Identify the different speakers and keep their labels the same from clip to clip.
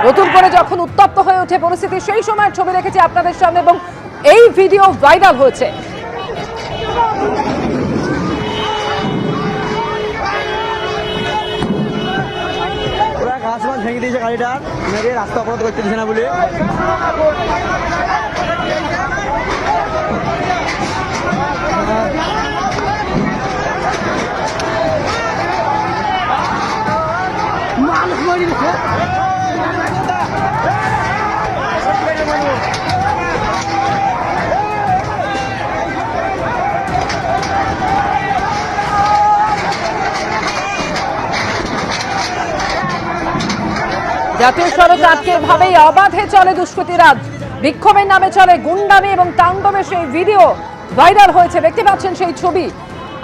Speaker 1: নতুন করে যখন উত্তপ্ত হয়ে ওঠে পরিস্থিতি, সেই সময়ের ছবি রেখেছি আপনাদের সামনে এবং এই ভিডিও ভাইরাল হয়েছে।
Speaker 2: ঘাস মাছ ভেঙে দিয়েছে গাড়িটার, মেরে রাস্তা অবরোধ করতে দিচ্ছে না বলে।
Speaker 1: জাতীয় সড়ক আটকে ভাবেই অবাধে চলে দুষ্কৃতীরাজ, বিক্ষোভের নামে চলে গুন্ডামি এবং তাণ্ডবের সেই ভিডিও ভাইরাল হয়েছে, দেখতে পাচ্ছেন সেই ছবি।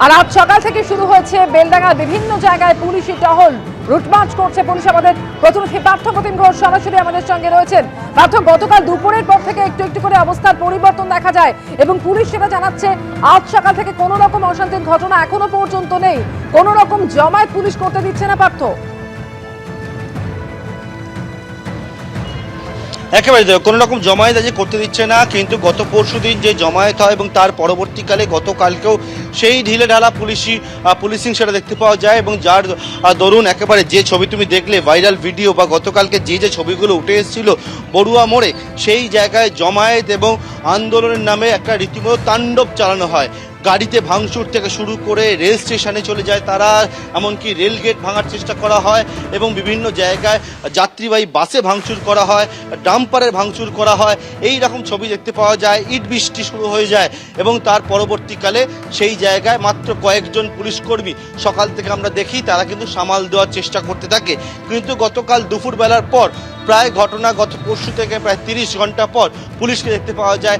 Speaker 1: আর আজ সকাল থেকে শুরু হয়েছে বেলডাঙ্গার বিভিন্ন জায়গায় পুলিশি টহল, রুটমার্চ করছে পুলিশ। আমাদের প্রতিনিধি পার্থপ্রতিম ঘোষ সরাসরি আমাদের সঙ্গে রয়েছেন। পার্থ, গতকাল দুপুরের পর থেকে একটু একটু করে অবস্থার পরিবর্তন দেখা যায় এবং পুলিশ সেটা জানাচ্ছে আজ সকাল থেকে কোনো রকম অশান্তির ঘটনা এখনো পর্যন্ত নেই, কোনো রকম জমায়েত পুলিশ করতে দিচ্ছে না। পার্থ,
Speaker 3: একেবারে কোনো রকম জমায়েত আজ করতে দিচ্ছে না, কিন্তু গত পরশু দিন যে জমায়েত হয় এবং তার পরবর্তীকালে গতকালকেও সেই ঢিলে ঢালা পুলিশিং সেটা দেখতে পাওয়া যায়। এবং যার দরুন একেবারে যে ছবি তুমি দেখলে ভাইরাল ভিডিও বা গতকালকে যে ছবিগুলো উঠে এসেছিল বড়ুয়া মোড়ে, সেই জায়গায় জমায়েত এবং আন্দোলনের নামে একটা রীতিমতো তাণ্ডব চালানো হয়। গাড়িতে ভাঙচুর থেকে শুরু করে রেল স্টেশনে চলে যায় তারা, এমনকি রেল গেট ভাঙার চেষ্টা করা হয় এবং বিভিন্ন জায়গায় যাত্রীবাহী বাসে ভাঙচুর করা হয়, ডাম্পারের ভাঙচুর করা হয়। এই রকম ছবি দেখতে পাওয়া যায়। ইট বৃষ্টি শুরু হয়ে যায় এবং তার পরবর্তীকালে সেই জায়গায় মাত্র কয়েকজন পুলিশকর্মী সকাল থেকে আমরা দেখি তারা কিন্তু সামাল দেওয়ার চেষ্টা করতে থাকে। কিন্তু গতকাল দুপুরবেলার পর প্রায় ঘটনা গত পরশু থেকে প্রায় 30 ঘন্টা পর পুলিশকে দেখতে পাওয়া যায়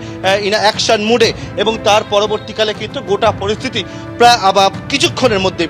Speaker 3: অ্যাকশন মুডে এবং তার পরবর্তীকালে কিন্তু গোটা পরিস্থিতি প্রায় কিছুক্ষণের মধ্যে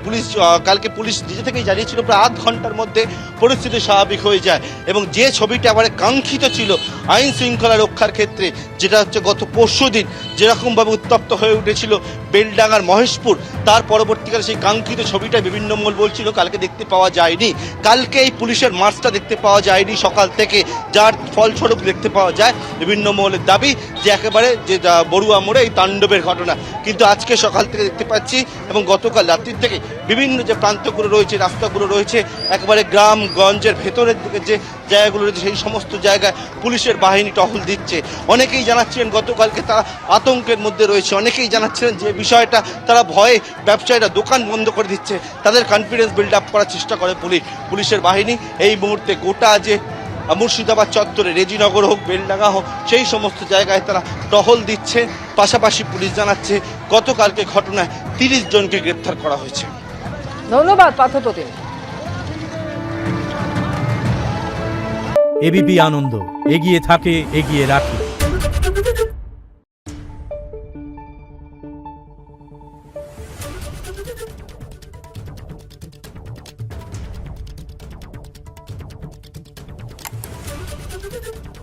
Speaker 3: কালকে পুলিশ নিজে থেকেই জানিয়েছিল প্রায় আধ ঘন্টার মধ্যে পরিস্থিতি স্বাভাবিক হয়ে যায়। এবং যে ছবিটা আবার কাঙ্ক্ষিত ছিল আইন শৃঙ্খলা রক্ষার ক্ষেত্রে, যেটা হচ্ছে গত পরশু দিন যেরকমভাবে উত্তপ্ত হয়ে উঠেছিল বেলডাঙ্গার মহেশপুর, তার পরবর্তীকালে সেই কাঙ্ক্ষিত ছবিটা বিভিন্ন মহল বলছিল কালকে দেখতে পাওয়া যায়নি। কালকে এই পুলিশের মার্চটা দেখতে পাওয়া যায়নি সকাল থেকে, যার ফলস্বরূপ দেখতে পাওয়া যায় বিভিন্ন মহলের দাবি যে একেবারে যে বড়ুয়া মোড়ে এই তাণ্ডবের ঘটনা। কিন্তু আজকে সকাল থেকে দেখতে পাচ্ছি এবং গতকাল রাত্রির থেকে বিভিন্ন যে প্রান্তগুলো রয়েছে, রাস্তাগুলো রয়েছে, একেবারে গ্রামগঞ্জের ভেতরের দিকে যে জায়গাগুলো রয়েছে সেই সমস্ত জায়গায় পুলিশের বাহিনী টহল দিচ্ছে। অনেকেই জানাচ্ছিলেন গতকালকে তারা আতঙ্কের মধ্যে রয়েছে, অনেকেই জানাচ্ছিলেন যে বিষয়টা তারা ভয়ে ব্যবসায়ীরা দোকান বন্ধ করে দিচ্ছে, তাদের কনফিডেন্স বিল্ড আপ করার চেষ্টা করে পুলিশের বাহিনী। এই মুহূর্তে গোটা যে মুর্শিদাবাদ চত্বরে রেজিনগর হোক, বেলডাঙ্গা হোক, সেই সমস্ত জায়গায় তারা টহল দিচ্ছে। পাশাপাশি পুলিশ জানাচ্ছে গতকালকে ঘটনায় 30 জনকে গ্রেপ্তার করা হয়েছে।
Speaker 1: ধন্যবাদ পার্থপ্রতিম।
Speaker 4: এবিপি আনন্দ, এগিয়ে থাকে, এগিয়ে রাখে।
Speaker 5: Thank you.